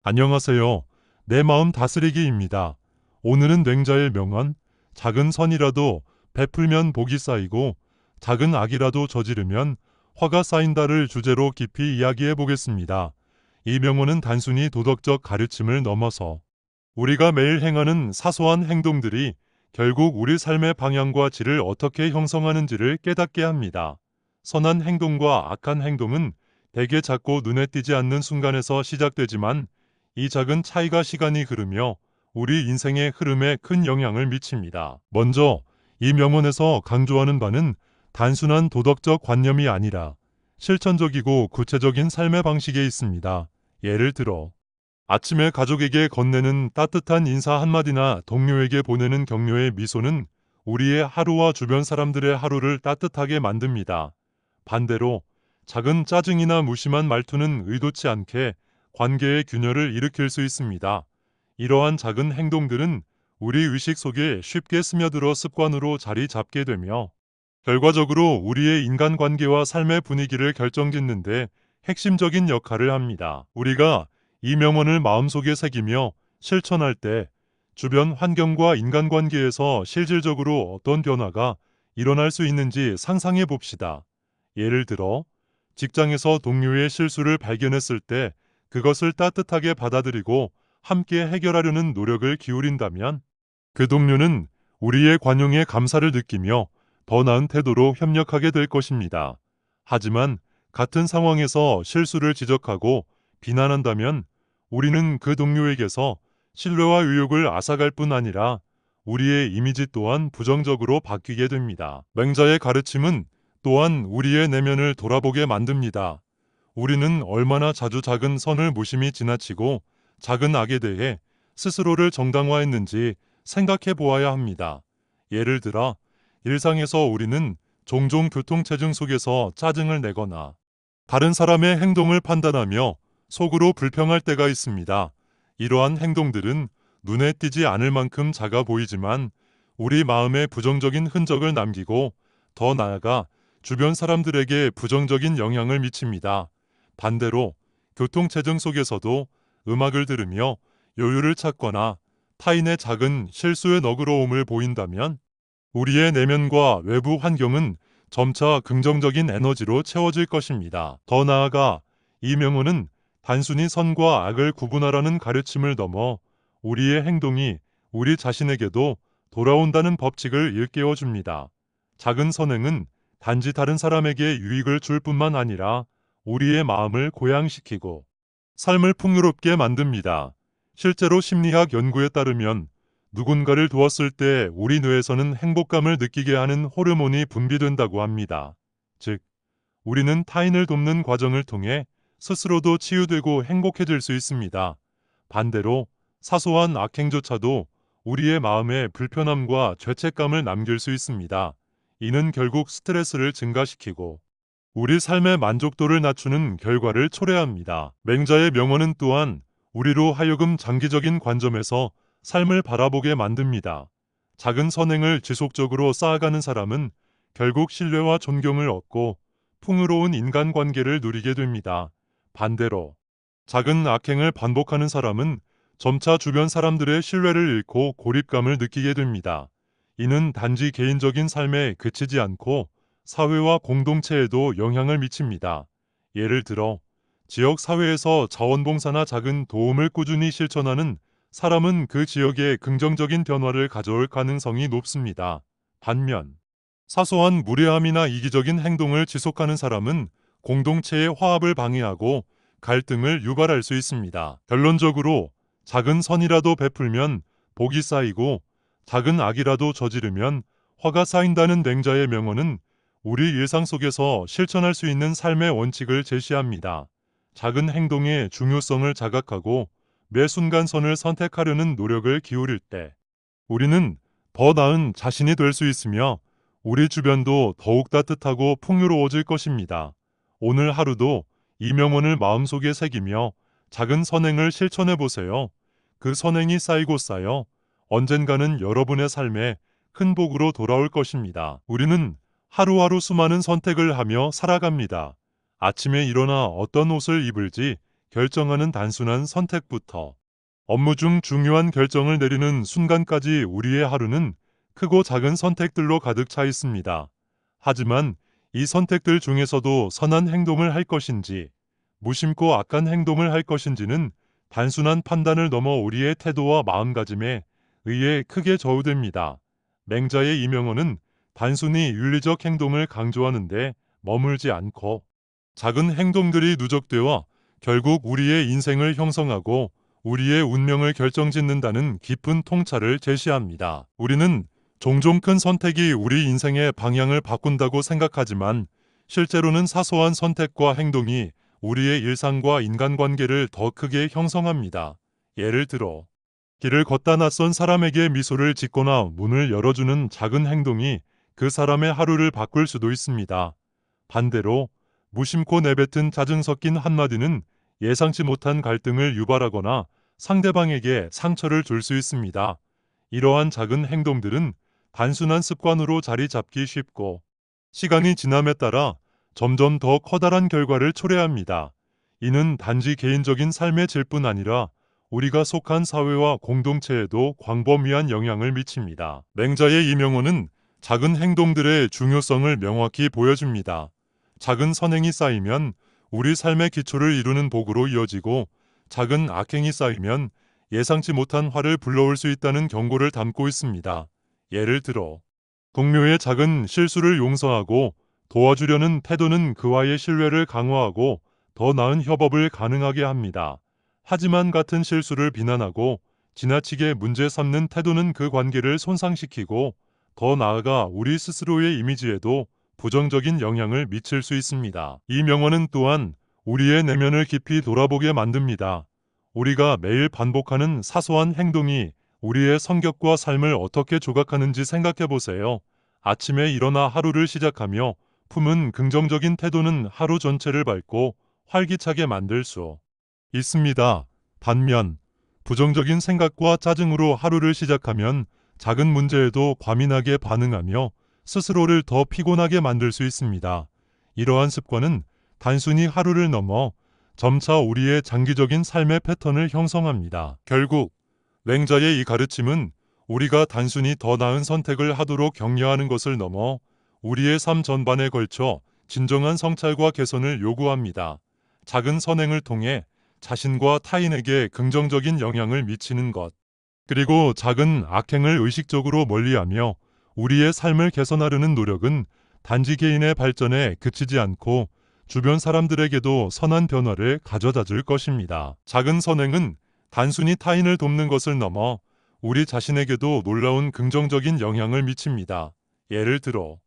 안녕하세요. 내 마음 다스리기입니다. 오늘은 맹자의 명언, 작은 선이라도 베풀면 복이 쌓이고 작은 악이라도 저지르면 화가 쌓인다를 주제로 깊이 이야기해 보겠습니다. 이 명언은 단순히 도덕적 가르침을 넘어서 우리가 매일 행하는 사소한 행동들이 결국 우리 삶의 방향과 질을 어떻게 형성하는지를 깨닫게 합니다. 선한 행동과 악한 행동은 대개 작고 눈에 띄지 않는 순간에서 시작되지만 이 작은 차이가 시간이 흐르며 우리 인생의 흐름에 큰 영향을 미칩니다. 먼저 이 명언에서 강조하는 바는 단순한 도덕적 관념이 아니라 실천적이고 구체적인 삶의 방식에 있습니다. 예를 들어 아침에 가족에게 건네는 따뜻한 인사 한마디나 동료에게 보내는 격려의 미소는 우리의 하루와 주변 사람들의 하루를 따뜻하게 만듭니다. 반대로 작은 짜증이나 무심한 말투는 의도치 않게 관계의 균열을 일으킬 수 있습니다. 이러한 작은 행동들은 우리 의식 속에 쉽게 스며들어 습관으로 자리 잡게 되며 결과적으로 우리의 인간관계와 삶의 분위기를 결정짓는데 핵심적인 역할을 합니다. 우리가 이 명언을 마음속에 새기며 실천할 때 주변 환경과 인간관계에서 실질적으로 어떤 변화가 일어날 수 있는지 상상해 봅시다. 예를 들어 직장에서 동료의 실수를 발견했을 때 그것을 따뜻하게 받아들이고 함께 해결하려는 노력을 기울인다면 그 동료는 우리의 관용에 감사를 느끼며 더 나은 태도로 협력하게 될 것입니다. 하지만 같은 상황에서 실수를 지적하고 비난한다면 우리는 그 동료에게서 신뢰와 의욕을 앗아갈 뿐 아니라 우리의 이미지 또한 부정적으로 바뀌게 됩니다. 맹자의 가르침은 또한 우리의 내면을 돌아보게 만듭니다. 우리는 얼마나 자주 작은 선을 무심히 지나치고 작은 악에 대해 스스로를 정당화했는지 생각해 보아야 합니다. 예를 들어 일상에서 우리는 종종 교통체증 속에서 짜증을 내거나 다른 사람의 행동을 판단하며 속으로 불평할 때가 있습니다. 이러한 행동들은 눈에 띄지 않을 만큼 작아 보이지만 우리 마음에 부정적인 흔적을 남기고 더 나아가 주변 사람들에게 부정적인 영향을 미칩니다. 반대로 교통체증 속에서도 음악을 들으며 여유를 찾거나 타인의 작은 실수의 너그러움을 보인다면 우리의 내면과 외부 환경은 점차 긍정적인 에너지로 채워질 것입니다. 더 나아가 이 명언은 단순히 선과 악을 구분하라는 가르침을 넘어 우리의 행동이 우리 자신에게도 돌아온다는 법칙을 일깨워 줍니다. 작은 선행은 단지 다른 사람에게 유익을 줄 뿐만 아니라 우리의 마음을 고양시키고 삶을 풍요롭게 만듭니다. 실제로 심리학 연구에 따르면 누군가를 도왔을 때 우리 뇌에서는 행복감을 느끼게 하는 호르몬이 분비된다고 합니다. 즉, 우리는 타인을 돕는 과정을 통해 스스로도 치유되고 행복해질 수 있습니다. 반대로 사소한 악행조차도 우리의 마음에 불편함과 죄책감을 남길 수 있습니다. 이는 결국 스트레스를 증가시키고 우리 삶의 만족도를 낮추는 결과를 초래합니다. 맹자의 명언은 또한 우리로 하여금 장기적인 관점에서 삶을 바라보게 만듭니다. 작은 선행을 지속적으로 쌓아가는 사람은 결국 신뢰와 존경을 얻고 풍요로운 인간관계를 누리게 됩니다. 반대로 작은 악행을 반복하는 사람은 점차 주변 사람들의 신뢰를 잃고 고립감을 느끼게 됩니다. 이는 단지 개인적인 삶에 그치지 않고 사회와 공동체에도 영향을 미칩니다. 예를 들어 지역 사회에서 자원봉사나 작은 도움을 꾸준히 실천하는 사람은 그 지역에 긍정적인 변화를 가져올 가능성이 높습니다. 반면 사소한 무례함이나 이기적인 행동을 지속하는 사람은 공동체의 화합을 방해하고 갈등을 유발할 수 있습니다. 결론적으로 작은 선이라도 베풀면 복이 쌓이고 작은 악이라도 저지르면 화가 쌓인다는 맹자의 명언은 우리 일상 속에서 실천할 수 있는 삶의 원칙을 제시합니다. 작은 행동의 중요성을 자각하고 매 순간 선을 선택하려는 노력을 기울일 때 우리는 더 나은 자신이 될 수 있으며 우리 주변도 더욱 따뜻하고 풍요로워질 것입니다. 오늘 하루도 이 명언을 마음속에 새기며 작은 선행을 실천해 보세요. 그 선행이 쌓이고 쌓여 언젠가는 여러분의 삶에 큰 복으로 돌아올 것입니다. 우리는 하루하루 수많은 선택을 하며 살아갑니다. 아침에 일어나 어떤 옷을 입을지, 결정하는 단순한 선택부터 업무 중 중요한 결정을 내리는 순간까지 우리의 하루는 크고 작은 선택들로 가득 차 있습니다. 하지만 이 선택들 중에서도 선한 행동을 할 것인지, 무심코 악한 행동을 할 것인지는 단순한 판단을 넘어 우리의 태도와 마음가짐에 의해 크게 좌우됩니다. 맹자의 이 명언은 단순히 윤리적 행동을 강조하는데 머물지 않고 작은 행동들이 누적되어 결국 우리의 인생을 형성하고 우리의 운명을 결정짓는다는 깊은 통찰을 제시합니다. 우리는 종종 큰 선택이 우리 인생의 방향을 바꾼다고 생각하지만 실제로는 사소한 선택과 행동이 우리의 일상과 인간관계를 더 크게 형성합니다. 예를 들어 길을 걷다 낯선 사람에게 미소를 짓거나 문을 열어주는 작은 행동이 그 사람의 하루를 바꿀 수도 있습니다. 반대로 무심코 내뱉은 짜증 섞인 한마디는 예상치 못한 갈등을 유발하거나 상대방에게 상처를 줄 수 있습니다. 이러한 작은 행동들은 단순한 습관으로 자리 잡기 쉽고 시간이 지남에 따라 점점 더 커다란 결과를 초래합니다. 이는 단지 개인적인 삶의 질뿐 아니라 우리가 속한 사회와 공동체에도 광범위한 영향을 미칩니다. 맹자의 이 명언은 작은 행동들의 중요성을 명확히 보여줍니다. 작은 선행이 쌓이면 우리 삶의 기초를 이루는 복으로 이어지고 작은 악행이 쌓이면 예상치 못한 화를 불러올 수 있다는 경고를 담고 있습니다. 예를 들어 동료의 작은 실수를 용서하고 도와주려는 태도는 그와의 신뢰를 강화하고 더 나은 협업을 가능하게 합니다. 하지만 같은 실수를 비난하고 지나치게 문제 삼는 태도는 그 관계를 손상시키고 더 나아가 우리 스스로의 이미지에도 부정적인 영향을 미칠 수 있습니다. 이 명언은 또한 우리의 내면을 깊이 돌아보게 만듭니다. 우리가 매일 반복하는 사소한 행동이 우리의 성격과 삶을 어떻게 조각하는지 생각해 보세요. 아침에 일어나 하루를 시작하며 품은 긍정적인 태도는 하루 전체를 밝고 활기차게 만들 수 있습니다. 반면 부정적인 생각과 짜증으로 하루를 시작하면 작은 문제에도 과민하게 반응하며 스스로를 더 피곤하게 만들 수 있습니다. 이러한 습관은 단순히 하루를 넘어 점차 우리의 장기적인 삶의 패턴을 형성합니다. 결국 맹자의 이 가르침은 우리가 단순히 더 나은 선택을 하도록 격려하는 것을 넘어 우리의 삶 전반에 걸쳐 진정한 성찰과 개선을 요구합니다. 작은 선행을 통해 자신과 타인에게 긍정적인 영향을 미치는 것, 그리고 작은 악행을 의식적으로 멀리하며 우리의 삶을 개선하려는 노력은 단지 개인의 발전에 그치지 않고 주변 사람들에게도 선한 변화를 가져다 줄 것입니다. 작은 선행은 단순히 타인을 돕는 것을 넘어 우리 자신에게도 놀라운 긍정적인 영향을 미칩니다. 예를 들어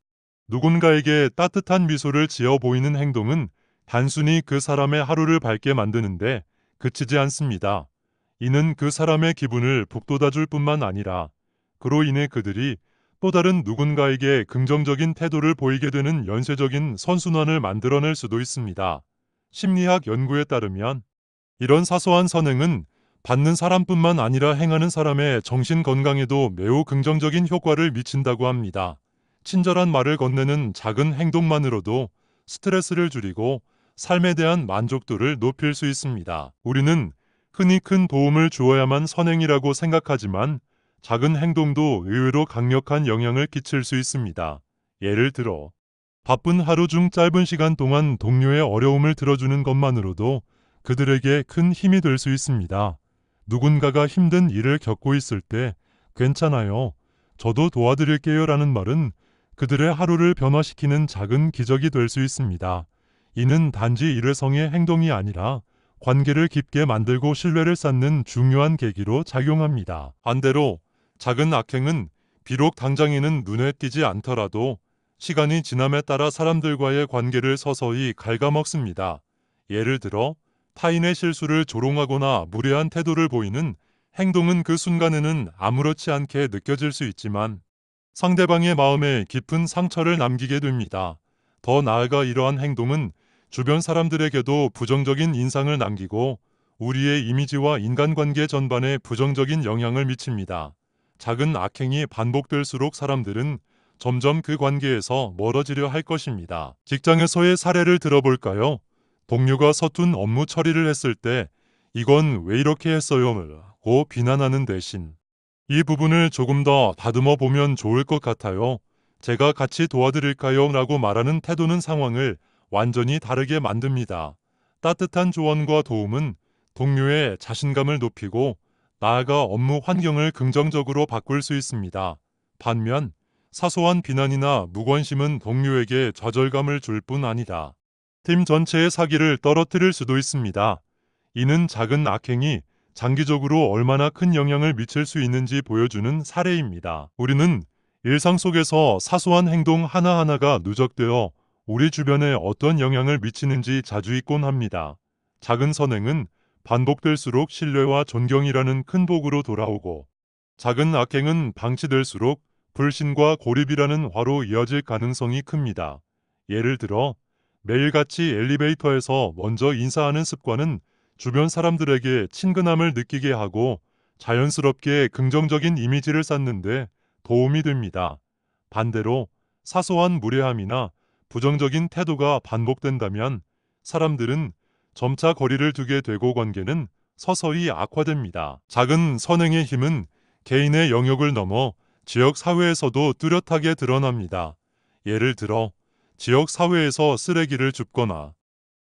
누군가에게 따뜻한 미소를 지어 보이는 행동은 단순히 그 사람의 하루를 밝게 만드는데 그치지 않습니다. 이는 그 사람의 기분을 북돋아줄 뿐만 아니라 그로 인해 그들이 또 다른 누군가에게 긍정적인 태도를 보이게 되는 연쇄적인 선순환을 만들어낼 수도 있습니다. 심리학 연구에 따르면 이런 사소한 선행은 받는 사람뿐만 아니라 행하는 사람의 정신 건강에도 매우 긍정적인 효과를 미친다고 합니다. 친절한 말을 건네는 작은 행동만으로도 스트레스를 줄이고 삶에 대한 만족도를 높일 수 있습니다. 우리는 흔히 큰 도움을 주어야만 선행이라고 생각하지만 작은 행동도 의외로 강력한 영향을 끼칠 수 있습니다. 예를 들어 바쁜 하루 중 짧은 시간 동안 동료의 어려움을 들어주는 것만으로도 그들에게 큰 힘이 될 수 있습니다. 누군가가 힘든 일을 겪고 있을 때 괜찮아요, 저도 도와드릴게요 라는 말은 그들의 하루를 변화시키는 작은 기적이 될 수 있습니다. 이는 단지 일회성의 행동이 아니라 관계를 깊게 만들고 신뢰를 쌓는 중요한 계기로 작용합니다. 반대로 작은 악행은 비록 당장에는 눈에 띄지 않더라도 시간이 지남에 따라 사람들과의 관계를 서서히 갉아먹습니다. 예를 들어 타인의 실수를 조롱하거나 무례한 태도를 보이는 행동은 그 순간에는 아무렇지 않게 느껴질 수 있지만 상대방의 마음에 깊은 상처를 남기게 됩니다. 더 나아가 이러한 행동은 주변 사람들에게도 부정적인 인상을 남기고 우리의 이미지와 인간관계 전반에 부정적인 영향을 미칩니다. 작은 악행이 반복될수록 사람들은 점점 그 관계에서 멀어지려 할 것입니다. 직장에서의 사례를 들어볼까요? 동료가 서툰 업무 처리를 했을 때 이건 왜 이렇게 했어요? 고 비난하는 대신 이 부분을 조금 더 다듬어 보면 좋을 것 같아요. 제가 같이 도와드릴까요? 라고 말하는 태도는 상황을 완전히 다르게 만듭니다. 따뜻한 조언과 도움은 동료의 자신감을 높이고 나아가 업무 환경을 긍정적으로 바꿀 수 있습니다. 반면 사소한 비난이나 무관심은 동료에게 좌절감을 줄 뿐 아니라 팀 전체의 사기를 떨어뜨릴 수도 있습니다. 이는 작은 악행이 장기적으로 얼마나 큰 영향을 미칠 수 있는지 보여주는 사례입니다. 우리는 일상 속에서 사소한 행동 하나하나가 누적되어 우리 주변에 어떤 영향을 미치는지 자주 잊곤 합니다. 작은 선행은 반복될수록 신뢰와 존경이라는 큰 복으로 돌아오고 작은 악행은 방치될수록 불신과 고립이라는 화로 이어질 가능성이 큽니다. 예를 들어 매일같이 엘리베이터에서 먼저 인사하는 습관은 주변 사람들에게 친근함을 느끼게 하고 자연스럽게 긍정적인 이미지를 쌓는데 도움이 됩니다. 반대로 사소한 무례함이나 부정적인 태도가 반복된다면 사람들은 점차 거리를 두게 되고 관계는 서서히 악화됩니다. 작은 선행의 힘은 개인의 영역을 넘어 지역 사회에서도 뚜렷하게 드러납니다. 예를 들어 지역 사회에서 쓰레기를 줍거나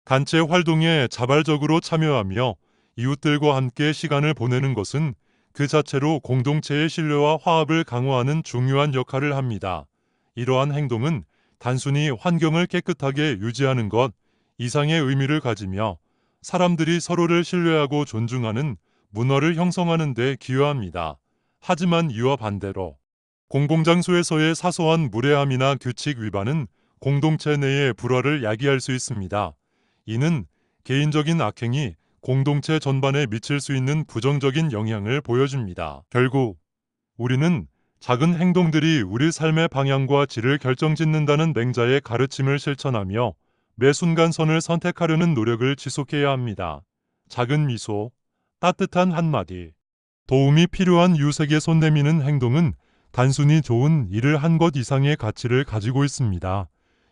단체 활동에 자발적으로 참여하며 이웃들과 함께 시간을 보내는 것은 그 자체로 공동체의 신뢰와 화합을 강화하는 중요한 역할을 합니다. 이러한 행동은 단순히 환경을 깨끗하게 유지하는 것 이상의 의미를 가지며 사람들이 서로를 신뢰하고 존중하는 문화를 형성하는 데 기여합니다. 하지만 이와 반대로 공공장소에서의 사소한 무례함이나 규칙 위반은 공동체 내의 불화를 야기할 수 있습니다. 이는 개인적인 악행이 공동체 전반에 미칠 수 있는 부정적인 영향을 보여줍니다. 결국 우리는 작은 행동들이 우리 삶의 방향과 질을 결정짓는다는 맹자의 가르침을 실천하며 매 순간 선을 선택하려는 노력을 지속해야 합니다. 작은 미소, 따뜻한 한마디, 도움이 필요한 유색에 손 내미는 행동은 단순히 좋은 일을 한 것 이상의 가치를 가지고 있습니다.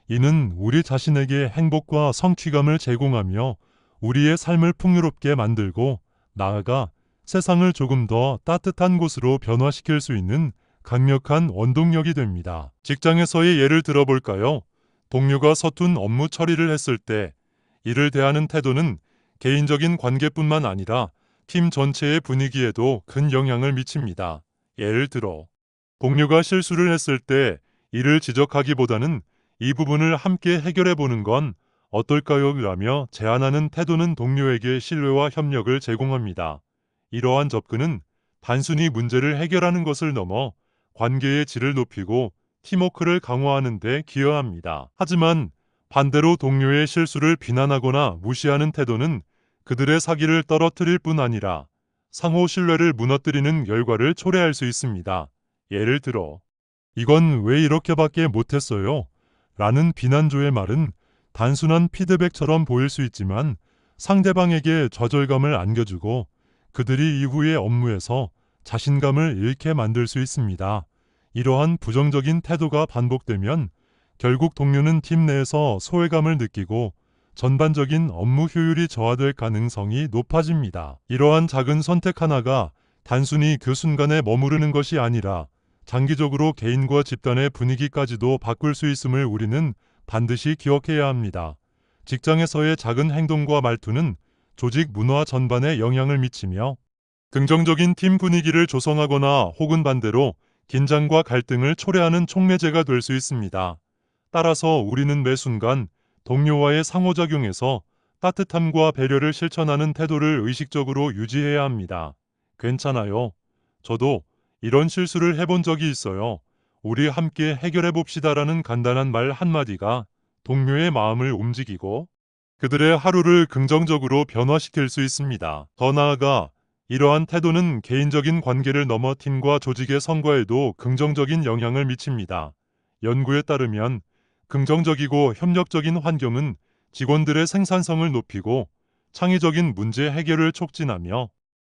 이는 우리 자신에게 행복과 성취감을 제공하며 우리의 삶을 풍요롭게 만들고 나아가 세상을 조금 더 따뜻한 곳으로 변화시킬 수 있는 강력한 원동력이 됩니다. 직장에서의 예를 들어볼까요? 동료가 서툰 업무 처리를 했을 때 이를 대하는 태도는 개인적인 관계뿐만 아니라 팀 전체의 분위기에도 큰 영향을 미칩니다. 예를 들어 동료가 실수를 했을 때 이를 지적하기보다는 이 부분을 함께 해결해 보는 건 어떨까요? 라며 제안하는 태도는 동료에게 신뢰와 협력을 제공합니다. 이러한 접근은 단순히 문제를 해결하는 것을 넘어 관계의 질을 높이고 팀워크를 강화하는 데 기여합니다. 하지만 반대로 동료의 실수를 비난하거나 무시하는 태도는 그들의 사기를 떨어뜨릴 뿐 아니라 상호 신뢰를 무너뜨리는 결과를 초래할 수 있습니다. 예를 들어 이건 왜 이렇게밖에 못했어요? 라는 비난조의 말은 단순한 피드백처럼 보일 수 있지만 상대방에게 좌절감을 안겨주고 그들이 이후의 업무에서 자신감을 잃게 만들 수 있습니다. 이러한 부정적인 태도가 반복되면 결국 동료는 팀 내에서 소외감을 느끼고 전반적인 업무 효율이 저하될 가능성이 높아집니다. 이러한 작은 선택 하나가 단순히 그 순간에 머무르는 것이 아니라 장기적으로 개인과 집단의 분위기까지도 바꿀 수 있음을 우리는 반드시 기억해야 합니다. 직장에서의 작은 행동과 말투는 조직 문화 전반에 영향을 미치며 긍정적인 팀 분위기를 조성하거나 혹은 반대로 긴장과 갈등을 초래하는 촉매제가 될 수 있습니다. 따라서 우리는 매 순간 동료와의 상호작용에서 따뜻함과 배려를 실천하는 태도를 의식적으로 유지해야 합니다. 괜찮아요. 저도 이런 실수를 해본 적이 있어요. 우리 함께 해결해 봅시다라는 간단한 말 한마디가 동료의 마음을 움직이고 그들의 하루를 긍정적으로 변화시킬 수 있습니다. 더 나아가 이러한 태도는 개인적인 관계를 넘어 팀과 조직의 성과에도 긍정적인 영향을 미칩니다. 연구에 따르면 긍정적이고 협력적인 환경은 직원들의 생산성을 높이고 창의적인 문제 해결을 촉진하며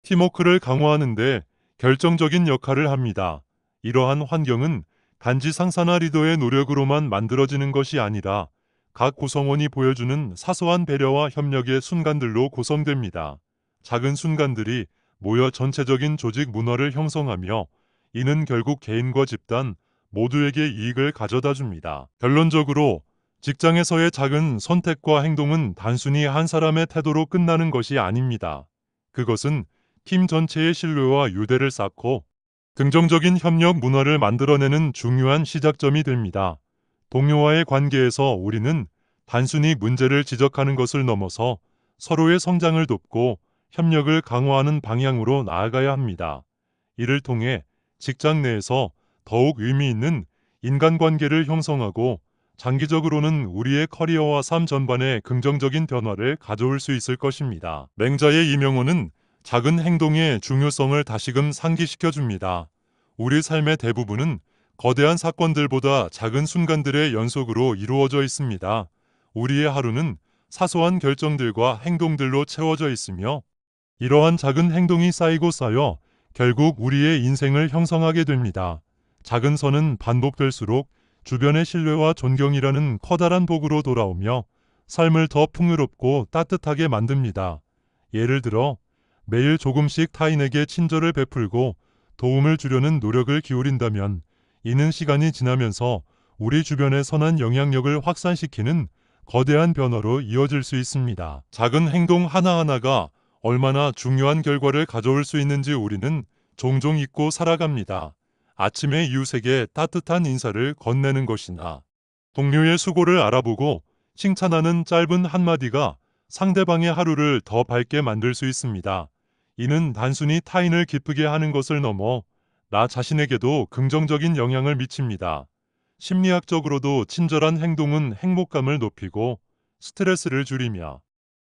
팀워크를 강화하는 데 결정적인 역할을 합니다. 이러한 환경은 단지 상사나 리더의 노력으로만 만들어지는 것이 아니라 각 구성원이 보여주는 사소한 배려와 협력의 순간들로 구성됩니다. 작은 순간들이 모여 전체적인 조직 문화를 형성하며 이는 결국 개인과 집단 모두에게 이익을 가져다 줍니다. 결론적으로 직장에서의 작은 선택과 행동은 단순히 한 사람의 태도로 끝나는 것이 아닙니다. 그것은 팀 전체의 신뢰와 유대를 쌓고 긍정적인 협력 문화를 만들어내는 중요한 시작점이 됩니다. 동료와의 관계에서 우리는 단순히 문제를 지적하는 것을 넘어서 서로의 성장을 돕고 협력을 강화하는 방향으로 나아가야 합니다. 이를 통해 직장 내에서 더욱 의미 있는 인간관계를 형성하고 장기적으로는 우리의 커리어와 삶 전반에 긍정적인 변화를 가져올 수 있을 것입니다. 맹자의 이명호는 작은 행동의 중요성을 다시금 상기시켜줍니다. 우리 삶의 대부분은 거대한 사건들보다 작은 순간들의 연속으로 이루어져 있습니다. 우리의 하루는 사소한 결정들과 행동들로 채워져 있으며 이러한 작은 행동이 쌓이고 쌓여 결국 우리의 인생을 형성하게 됩니다. 작은 선은 반복될수록 주변의 신뢰와 존경이라는 커다란 복으로 돌아오며 삶을 더 풍요롭고 따뜻하게 만듭니다. 예를 들어 매일 조금씩 타인에게 친절을 베풀고 도움을 주려는 노력을 기울인다면 이는 시간이 지나면서 우리 주변의 선한 영향력을 확산시키는 거대한 변화로 이어질 수 있습니다. 작은 행동 하나하나가 얼마나 중요한 결과를 가져올 수 있는지 우리는 종종 잊고 살아갑니다. 아침에 이웃에게 따뜻한 인사를 건네는 것이나 동료의 수고를 알아보고 칭찬하는 짧은 한마디가 상대방의 하루를 더 밝게 만들 수 있습니다. 이는 단순히 타인을 기쁘게 하는 것을 넘어 나 자신에게도 긍정적인 영향을 미칩니다. 심리학적으로도 친절한 행동은 행복감을 높이고 스트레스를 줄이며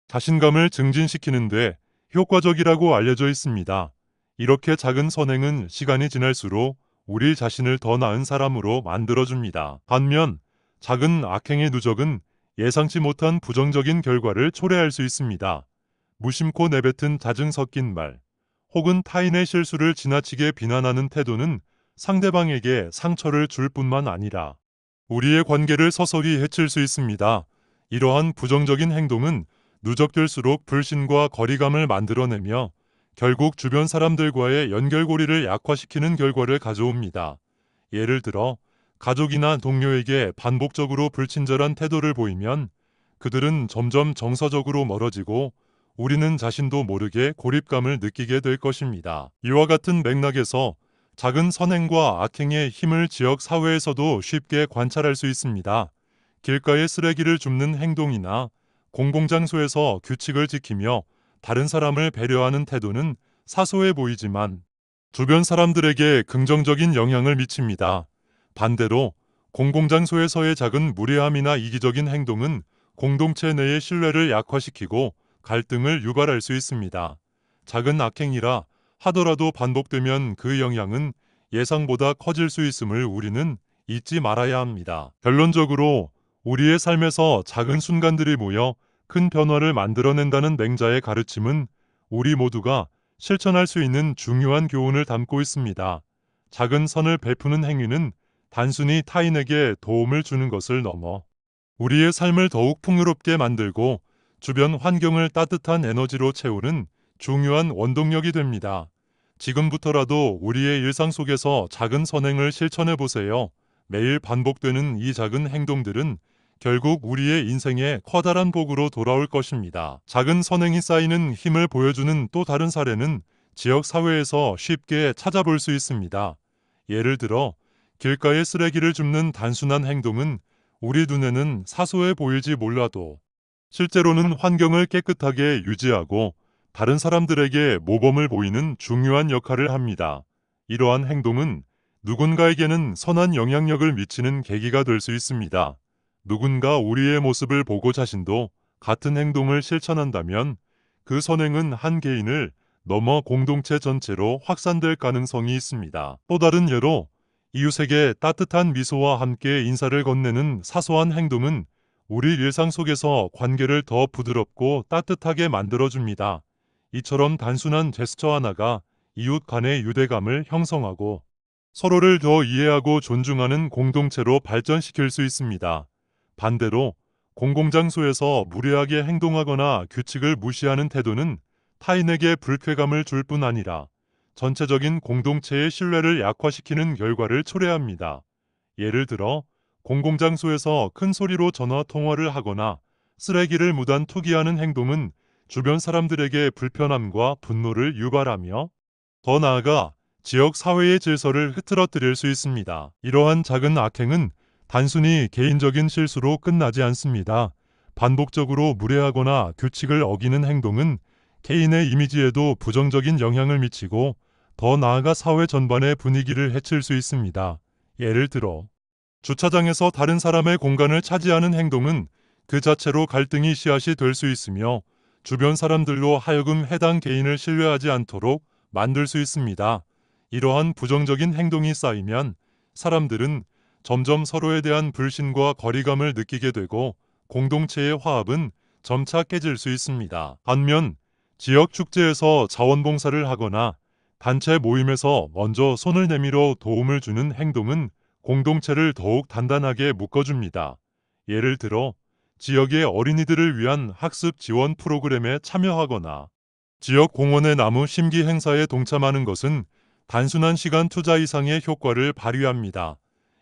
자신감을 증진시키는 데 효과적이라고 알려져 있습니다. 이렇게 작은 선행은 시간이 지날수록 우리 자신을 더 나은 사람으로 만들어줍니다. 반면 작은 악행의 누적은 예상치 못한 부정적인 결과를 초래할 수 있습니다. 무심코 내뱉은 짜증 섞인 말, 혹은 타인의 실수를 지나치게 비난하는 태도는 상대방에게 상처를 줄 뿐만 아니라 우리의 관계를 서서히 해칠 수 있습니다. 이러한 부정적인 행동은 누적될수록 불신과 거리감을 만들어내며 결국 주변 사람들과의 연결고리를 약화시키는 결과를 가져옵니다. 예를 들어 가족이나 동료에게 반복적으로 불친절한 태도를 보이면 그들은 점점 정서적으로 멀어지고 우리는 자신도 모르게 고립감을 느끼게 될 것입니다. 이와 같은 맥락에서 작은 선행과 악행의 힘을 지역 사회에서도 쉽게 관찰할 수 있습니다. 길가에 쓰레기를 줍는 행동이나 공공장소에서 규칙을 지키며 다른 사람을 배려하는 태도는 사소해 보이지만 주변 사람들에게 긍정적인 영향을 미칩니다. 반대로 공공장소에서의 작은 무례함이나 이기적인 행동은 공동체 내의 신뢰를 약화시키고 갈등을 유발할 수 있습니다. 작은 악행이라 하더라도 반복되면 그 영향은 예상보다 커질 수 있음을 우리는 잊지 말아야 합니다. 결론적으로 우리의 삶에서 작은 순간들이 모여 큰 변화를 만들어낸다는 맹자의 가르침은 우리 모두가 실천할 수 있는 중요한 교훈을 담고 있습니다. 작은 선을 베푸는 행위는 단순히 타인에게 도움을 주는 것을 넘어 우리의 삶을 더욱 풍요롭게 만들고 주변 환경을 따뜻한 에너지로 채우는 중요한 원동력이 됩니다. 지금부터라도 우리의 일상 속에서 작은 선행을 실천해 보세요. 매일 반복되는 이 작은 행동들은 결국 우리의 인생에 커다란 복으로 돌아올 것입니다. 작은 선행이 쌓이는 힘을 보여주는 또 다른 사례는 지역 사회에서 쉽게 찾아볼 수 있습니다. 예를 들어 길가에 쓰레기를 줍는 단순한 행동은 우리 눈에는 사소해 보일지 몰라도 실제로는 환경을 깨끗하게 유지하고 다른 사람들에게 모범을 보이는 중요한 역할을 합니다. 이러한 행동은 누군가에게는 선한 영향력을 미치는 계기가 될 수 있습니다. 누군가 우리의 모습을 보고 자신도 같은 행동을 실천한다면 그 선행은 한 개인을 넘어 공동체 전체로 확산될 가능성이 있습니다. 또 다른 예로 이웃에게 따뜻한 미소와 함께 인사를 건네는 사소한 행동은 우리 일상 속에서 관계를 더 부드럽고 따뜻하게 만들어줍니다. 이처럼 단순한 제스처 하나가 이웃 간의 유대감을 형성하고 서로를 더 이해하고 존중하는 공동체로 발전시킬 수 있습니다. 반대로 공공장소에서 무례하게 행동하거나 규칙을 무시하는 태도는 타인에게 불쾌감을 줄 뿐 아니라 전체적인 공동체의 신뢰를 약화시키는 결과를 초래합니다. 예를 들어 공공장소에서 큰 소리로 전화 통화를 하거나 쓰레기를 무단 투기하는 행동은 주변 사람들에게 불편함과 분노를 유발하며 더 나아가 지역 사회의 질서를 흐트러뜨릴 수 있습니다. 이러한 작은 악행은 단순히 개인적인 실수로 끝나지 않습니다. 반복적으로 무례하거나 규칙을 어기는 행동은 개인의 이미지에도 부정적인 영향을 미치고 더 나아가 사회 전반의 분위기를 해칠 수 있습니다. 예를 들어 주차장에서 다른 사람의 공간을 차지하는 행동은 그 자체로 갈등이 씨앗이 될 수 있으며 주변 사람들로 하여금 해당 개인을 신뢰하지 않도록 만들 수 있습니다. 이러한 부정적인 행동이 쌓이면 사람들은 점점 서로에 대한 불신과 거리감을 느끼게 되고 공동체의 화합은 점차 깨질 수 있습니다. 반면 지역 축제에서 자원봉사를 하거나 단체 모임에서 먼저 손을 내밀어 도움을 주는 행동은 공동체를 더욱 단단하게 묶어줍니다. 예를 들어 지역의 어린이들을 위한 학습 지원 프로그램에 참여하거나 지역 공원의 나무 심기 행사에 동참하는 것은 단순한 시간 투자 이상의 효과를 발휘합니다.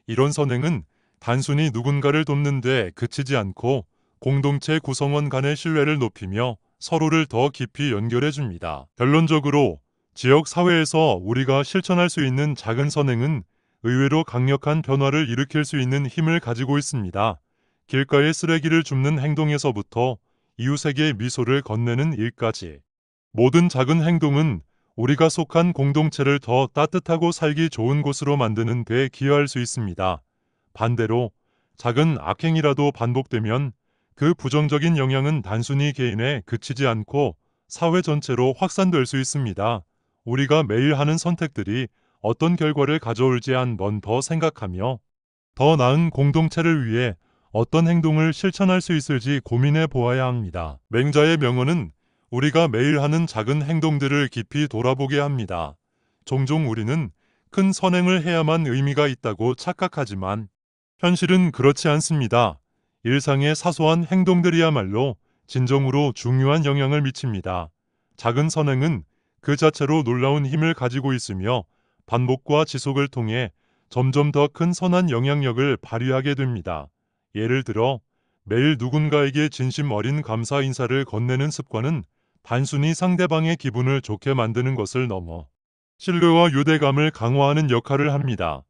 이런 선행은 단순히 누군가를 돕는 데 그치지 않고 공동체 구성원 간의 신뢰를 높이며 서로를 더 깊이 연결해 줍니다. 결론적으로 지역 사회에서 우리가 실천할 수 있는 작은 선행은 의외로 강력한 변화를 일으킬 수 있는 힘을 가지고 있습니다. 길가에 쓰레기를 줍는 행동에서부터 이웃에게 미소를 건네는 일까지 모든 작은 행동은 우리가 속한 공동체를 더 따뜻하고 살기 좋은 곳으로 만드는 데 기여할 수 있습니다. 반대로 작은 악행이라도 반복되면 그 부정적인 영향은 단순히 개인에 그치지 않고 사회 전체로 확산될 수 있습니다. 우리가 매일 하는 선택들이 어떤 결과를 가져올지 한 번 더 생각하며 더 나은 공동체를 위해 어떤 행동을 실천할 수 있을지 고민해 보아야 합니다. 맹자의 명언은 우리가 매일 하는 작은 행동들을 깊이 돌아보게 합니다. 종종 우리는 큰 선행을 해야만 의미가 있다고 착각하지만 현실은 그렇지 않습니다. 일상의 사소한 행동들이야말로 진정으로 중요한 영향을 미칩니다. 작은 선행은 그 자체로 놀라운 힘을 가지고 있으며 반복과 지속을 통해 점점 더 큰 선한 영향력을 발휘하게 됩니다. 예를 들어 매일 누군가에게 진심 어린 감사 인사를 건네는 습관은 단순히 상대방의 기분을 좋게 만드는 것을 넘어 신뢰와 유대감을 강화하는 역할을 합니다.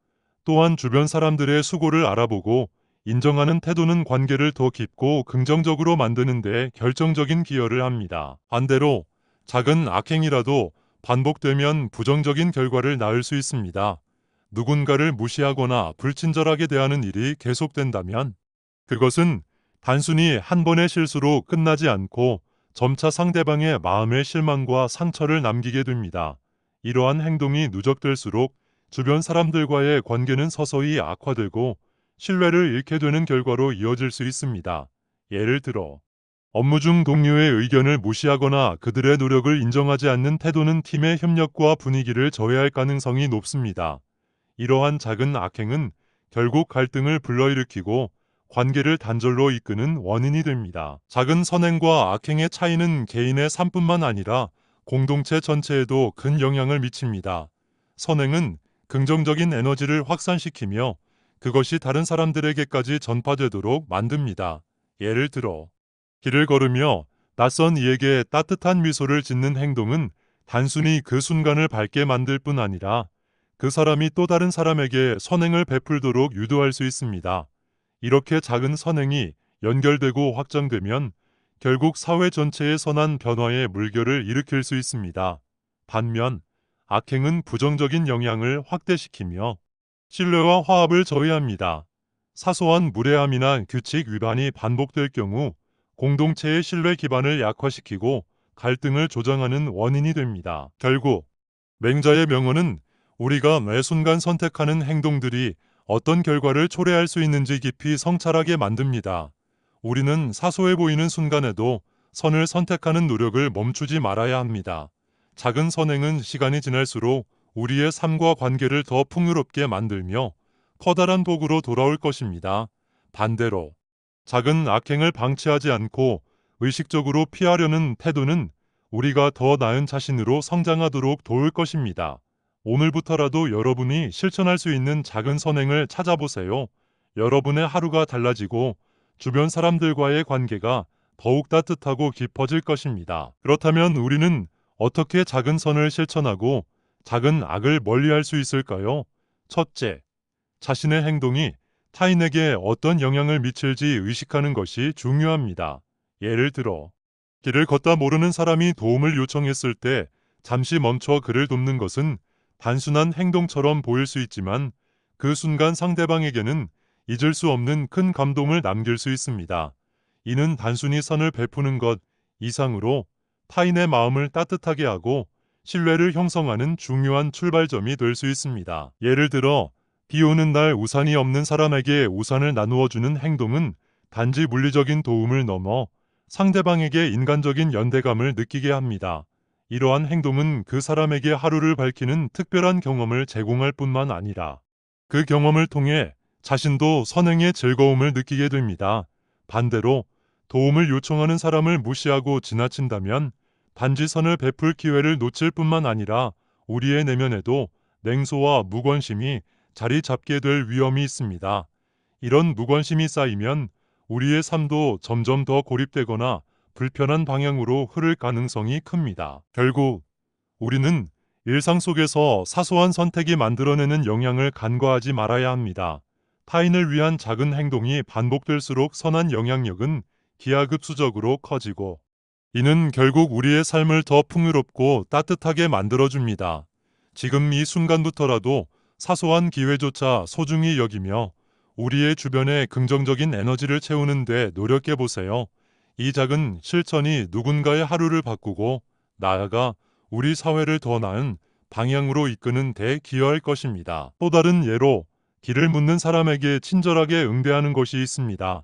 또한 주변 사람들의 수고를 알아보고 인정하는 태도는 관계를 더 깊고 긍정적으로 만드는 데 결정적인 기여를 합니다. 반대로 작은 악행이라도 반복되면 부정적인 결과를 낳을 수 있습니다. 누군가를 무시하거나 불친절하게 대하는 일이 계속된다면 그것은 단순히 한 번의 실수로 끝나지 않고 점차 상대방의 마음의 실망과 상처를 남기게 됩니다. 이러한 행동이 누적될수록 주변 사람들과의 관계는 서서히 악화되고 신뢰를 잃게 되는 결과로 이어질 수 있습니다. 예를 들어 업무 중 동료의 의견을 무시하거나 그들의 노력을 인정하지 않는 태도는 팀의 협력과 분위기를 저해할 가능성이 높습니다. 이러한 작은 악행은 결국 갈등을 불러일으키고 관계를 단절로 이끄는 원인이 됩니다. 작은 선행과 악행의 차이는 개인의 삶뿐만 아니라 공동체 전체에도 큰 영향을 미칩니다. 선행은 긍정적인 에너지를 확산시키며 그것이 다른 사람들에게까지 전파되도록 만듭니다. 예를 들어 길을 걸으며 낯선 이에게 따뜻한 미소를 짓는 행동은 단순히 그 순간을 밝게 만들 뿐 아니라 그 사람이 또 다른 사람에게 선행을 베풀도록 유도할 수 있습니다. 이렇게 작은 선행이 연결되고 확장되면 결국 사회 전체의 선한 변화의 물결을 일으킬 수 있습니다. 반면 악행은 부정적인 영향을 확대시키며 신뢰와 화합을 저해합니다. 사소한 무례함이나 규칙 위반이 반복될 경우 공동체의 신뢰 기반을 약화시키고 갈등을 조장하는 원인이 됩니다. 결국 맹자의 명언은 우리가 매 순간 선택하는 행동들이 어떤 결과를 초래할 수 있는지 깊이 성찰하게 만듭니다. 우리는 사소해 보이는 순간에도 선을 선택하는 노력을 멈추지 말아야 합니다. 작은 선행은 시간이 지날수록 우리의 삶과 관계를 더 풍요롭게 만들며 커다란 복으로 돌아올 것입니다. 반대로 작은 악행을 방치하지 않고 의식적으로 피하려는 태도는 우리가 더 나은 자신으로 성장하도록 도울 것입니다. 오늘부터라도 여러분이 실천할 수 있는 작은 선행을 찾아보세요. 여러분의 하루가 달라지고 주변 사람들과의 관계가 더욱 따뜻하고 깊어질 것입니다. 그렇다면 우리는 어떻게 작은 선을 실천하고 작은 악을 멀리할 수 있을까요? 첫째, 자신의 행동이 타인에게 어떤 영향을 미칠지 의식하는 것이 중요합니다. 예를 들어, 길을 걷다 모르는 사람이 도움을 요청했을 때 잠시 멈춰 그를 돕는 것은 단순한 행동처럼 보일 수 있지만 그 순간 상대방에게는 잊을 수 없는 큰 감동을 남길 수 있습니다. 이는 단순히 선을 베푸는 것 이상으로 타인의 마음을 따뜻하게 하고 신뢰를 형성하는 중요한 출발점이 될 수 있습니다. 예를 들어, 비 오는 날 우산이 없는 사람에게 우산을 나누어 주는 행동은 단지 물리적인 도움을 넘어 상대방에게 인간적인 연대감을 느끼게 합니다. 이러한 행동은 그 사람에게 하루를 밝히는 특별한 경험을 제공할 뿐만 아니라 그 경험을 통해 자신도 선행의 즐거움을 느끼게 됩니다. 반대로 도움을 요청하는 사람을 무시하고 지나친다면 단지 선을 베풀 기회를 놓칠 뿐만 아니라 우리의 내면에도 냉소와 무관심이 자리 잡게 될 위험이 있습니다. 이런 무관심이 쌓이면 우리의 삶도 점점 더 고립되거나 불편한 방향으로 흐를 가능성이 큽니다. 결국 우리는 일상 속에서 사소한 선택이 만들어내는 영향을 간과하지 말아야 합니다. 타인을 위한 작은 행동이 반복될수록 선한 영향력은 기하급수적으로 커지고 이는 결국 우리의 삶을 더 풍요롭고 따뜻하게 만들어줍니다. 지금 이 순간부터라도 사소한 기회조차 소중히 여기며 우리의 주변에 긍정적인 에너지를 채우는 데 노력해 보세요. 이 작은 실천이 누군가의 하루를 바꾸고 나아가 우리 사회를 더 나은 방향으로 이끄는 데 기여할 것입니다. 또 다른 예로 길을 묻는 사람에게 친절하게 응대하는 것이 있습니다.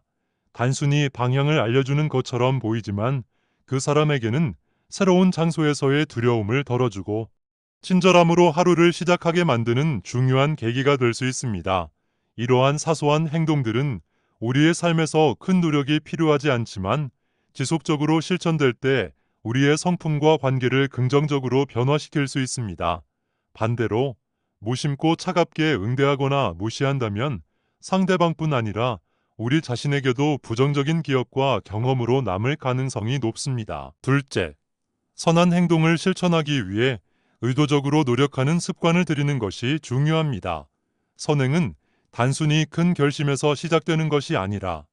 단순히 방향을 알려주는 것처럼 보이지만 그 사람에게는 새로운 장소에서의 두려움을 덜어주고 친절함으로 하루를 시작하게 만드는 중요한 계기가 될 수 있습니다. 이러한 사소한 행동들은 우리의 삶에서 큰 노력이 필요하지 않지만 지속적으로 실천될 때 우리의 성품과 관계를 긍정적으로 변화시킬 수 있습니다. 반대로 무심코 차갑게 응대하거나 무시한다면 상대방뿐 아니라 우리 자신에게도 부정적인 기억과 경험으로 남을 가능성이 높습니다. 둘째, 선한 행동을 실천하기 위해 의도적으로 노력하는 습관을 들이는 것이 중요합니다. 선행은 단순히 큰 결심에서 시작되는 것이 아니라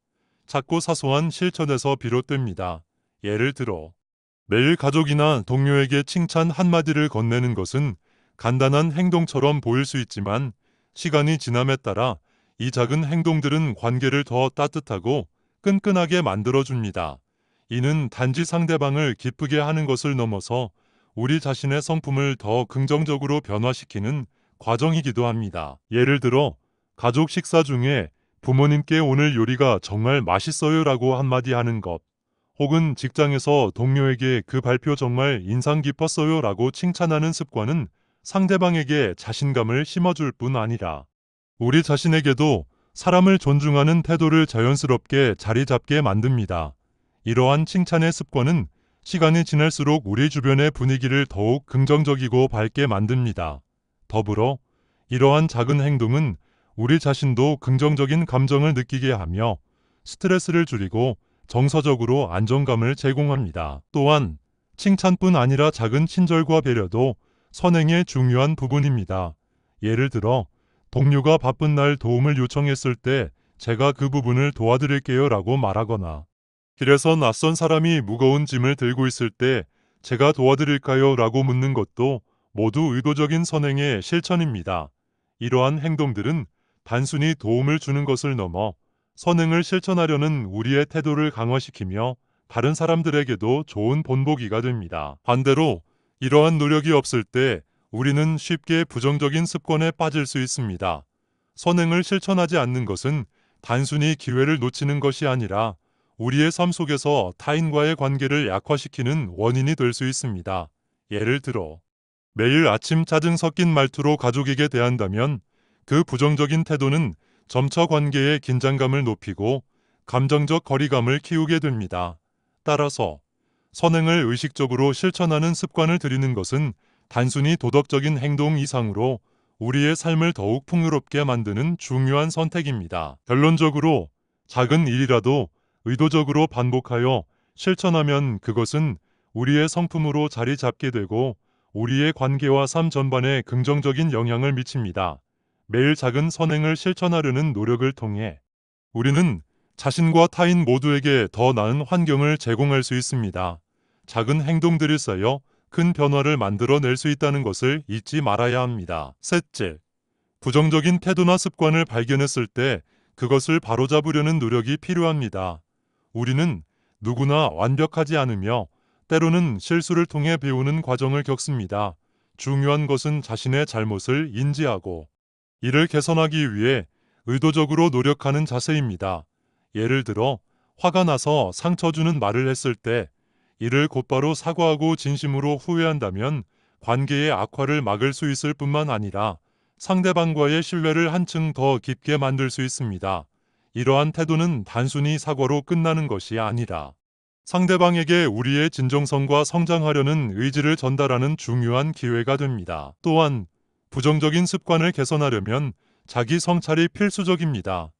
작고 사소한 실천에서 비롯됩니다. 예를 들어, 매일 가족이나 동료에게 칭찬 한마디를 건네는 것은 간단한 행동처럼 보일 수 있지만 시간이 지남에 따라 이 작은 행동들은 관계를 더 따뜻하고 끈끈하게 만들어줍니다. 이는 단지 상대방을 기쁘게 하는 것을 넘어서 우리 자신의 성품을 더 긍정적으로 변화시키는 과정이기도 합니다. 예를 들어 가족 식사 중에 부모님께 오늘 요리가 정말 맛있어요라고 한마디 하는 것, 혹은 직장에서 동료에게 그 발표 정말 인상 깊었어요라고 칭찬하는 습관은 상대방에게 자신감을 심어줄 뿐 아니라 우리 자신에게도 사람을 존중하는 태도를 자연스럽게 자리 잡게 만듭니다. 이러한 칭찬의 습관은 시간이 지날수록 우리 주변의 분위기를 더욱 긍정적이고 밝게 만듭니다. 더불어 이러한 작은 행동은 우리 자신도 긍정적인 감정을 느끼게 하며 스트레스를 줄이고 정서적으로 안정감을 제공합니다. 또한 칭찬뿐 아니라 작은 친절과 배려도 선행의 중요한 부분입니다. 예를 들어 동료가 바쁜 날 도움을 요청했을 때 제가 그 부분을 도와드릴게요 라고 말하거나, 길에서 낯선 사람이 무거운 짐을 들고 있을 때 제가 도와드릴까요 라고 묻는 것도 모두 의도적인 선행의 실천입니다. 이러한 행동들은 단순히 도움을 주는 것을 넘어 선행을 실천하려는 우리의 태도를 강화시키며 다른 사람들에게도 좋은 본보기가 됩니다. 반대로 이러한 노력이 없을 때 우리는 쉽게 부정적인 습관에 빠질 수 있습니다. 선행을 실천하지 않는 것은 단순히 기회를 놓치는 것이 아니라 우리의 삶 속에서 타인과의 관계를 약화시키는 원인이 될 수 있습니다. 예를 들어 매일 아침 짜증 섞인 말투로 가족에게 대한다면 그 부정적인 태도는 점차 관계의 긴장감을 높이고 감정적 거리감을 키우게 됩니다. 따라서 선행을 의식적으로 실천하는 습관을 들이는 것은 단순히 도덕적인 행동 이상으로 우리의 삶을 더욱 풍요롭게 만드는 중요한 선택입니다. 결론적으로 작은 일이라도 의도적으로 반복하여 실천하면 그것은 우리의 성품으로 자리 잡게 되고 우리의 관계와 삶 전반에 긍정적인 영향을 미칩니다. 매일 작은 선행을 실천하려는 노력을 통해 우리는 자신과 타인 모두에게 더 나은 환경을 제공할 수 있습니다. 작은 행동들이 쌓여 큰 변화를 만들어낼 수 있다는 것을 잊지 말아야 합니다. 셋째, 부정적인 태도나 습관을 발견했을 때 그것을 바로잡으려는 노력이 필요합니다. 우리는 누구나 완벽하지 않으며 때로는 실수를 통해 배우는 과정을 겪습니다. 중요한 것은 자신의 잘못을 인지하고 이를 개선하기 위해 의도적으로 노력하는 자세입니다. 예를 들어 화가 나서 상처 주는 말을 했을 때 이를 곧바로 사과하고 진심으로 후회한다면 관계의 악화를 막을 수 있을 뿐만 아니라 상대방과의 신뢰를 한층 더 깊게 만들 수 있습니다. 이러한 태도는 단순히 사과로 끝나는 것이 아니라 상대방에게 우리의 진정성과 성장하려는 의지를 전달하는 중요한 기회가 됩니다. 또한 부정적인 습관을 개선하려면 자기 성찰이 필수적입니다.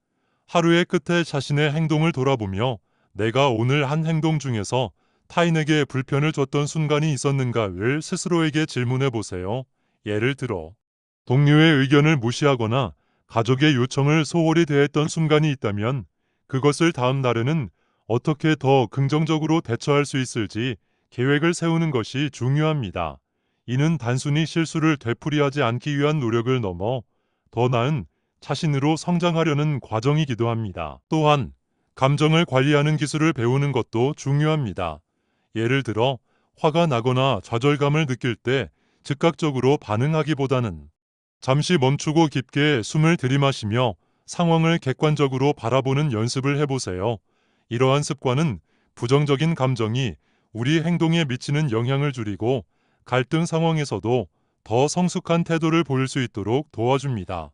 하루의 끝에 자신의 행동을 돌아보며 내가 오늘 한 행동 중에서 타인에게 불편을 줬던 순간이 있었는가를 스스로에게 질문해 보세요. 예를 들어 동료의 의견을 무시하거나 가족의 요청을 소홀히 대했던 순간이 있다면 그것을 다음 날에는 어떻게 더 긍정적으로 대처할 수 있을지 계획을 세우는 것이 중요합니다. 이는 단순히 실수를 되풀이하지 않기 위한 노력을 넘어 더 나은 자신으로 성장하려는 과정이기도 합니다. 또한 감정을 관리하는 기술을 배우는 것도 중요합니다. 예를 들어 화가 나거나 좌절감을 느낄 때 즉각적으로 반응하기보다는 잠시 멈추고 깊게 숨을 들이마시며 상황을 객관적으로 바라보는 연습을 해보세요. 이러한 습관은 부정적인 감정이 우리 행동에 미치는 영향을 줄이고 갈등 상황에서도 더 성숙한 태도를 보일 수 있도록 도와줍니다.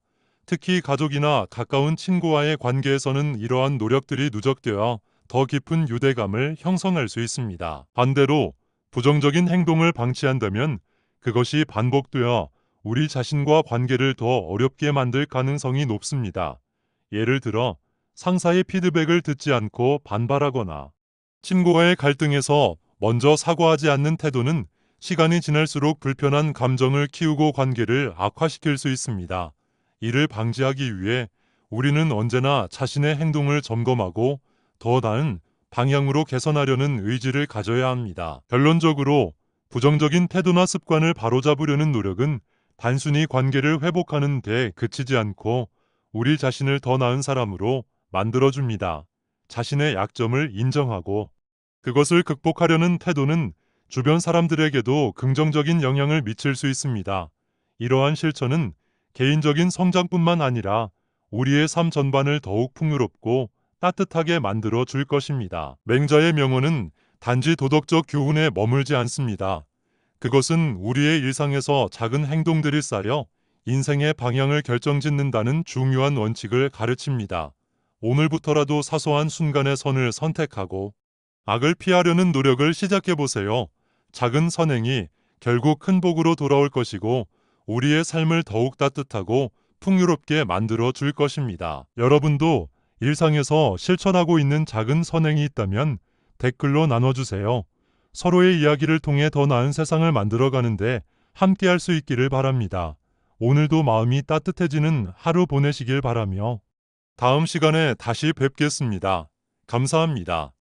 특히 가족이나 가까운 친구와의 관계에서는 이러한 노력들이 누적되어 더 깊은 유대감을 형성할 수 있습니다. 반대로 부정적인 행동을 방치한다면 그것이 반복되어 우리 자신과 관계를 더 어렵게 만들 가능성이 높습니다. 예를 들어 상사의 피드백을 듣지 않고 반발하거나 친구와의 갈등에서 먼저 사과하지 않는 태도는 시간이 지날수록 불편한 감정을 키우고 관계를 악화시킬 수 있습니다. 이를 방지하기 위해 우리는 언제나 자신의 행동을 점검하고 더 나은 방향으로 개선하려는 의지를 가져야 합니다. 결론적으로 부정적인 태도나 습관을 바로잡으려는 노력은 단순히 관계를 회복하는 데 그치지 않고 우리 자신을 더 나은 사람으로 만들어줍니다. 자신의 약점을 인정하고 그것을 극복하려는 태도는 주변 사람들에게도 긍정적인 영향을 미칠 수 있습니다. 이러한 실천은 개인적인 성장뿐만 아니라 우리의 삶 전반을 더욱 풍요롭고 따뜻하게 만들어 줄 것입니다. 맹자의 명언은 단지 도덕적 교훈에 머물지 않습니다. 그것은 우리의 일상에서 작은 행동들이 쌓여 인생의 방향을 결정짓는다는 중요한 원칙을 가르칩니다. 오늘부터라도 사소한 순간의 선을 선택하고 악을 피하려는 노력을 시작해 보세요. 작은 선행이 결국 큰 복으로 돌아올 것이고 우리의 삶을 더욱 따뜻하고 풍요롭게 만들어 줄 것입니다. 여러분도 일상에서 실천하고 있는 작은 선행이 있다면 댓글로 나눠주세요. 서로의 이야기를 통해 더 나은 세상을 만들어가는데 함께할 수 있기를 바랍니다. 오늘도 마음이 따뜻해지는 하루 보내시길 바라며 다음 시간에 다시 뵙겠습니다. 감사합니다.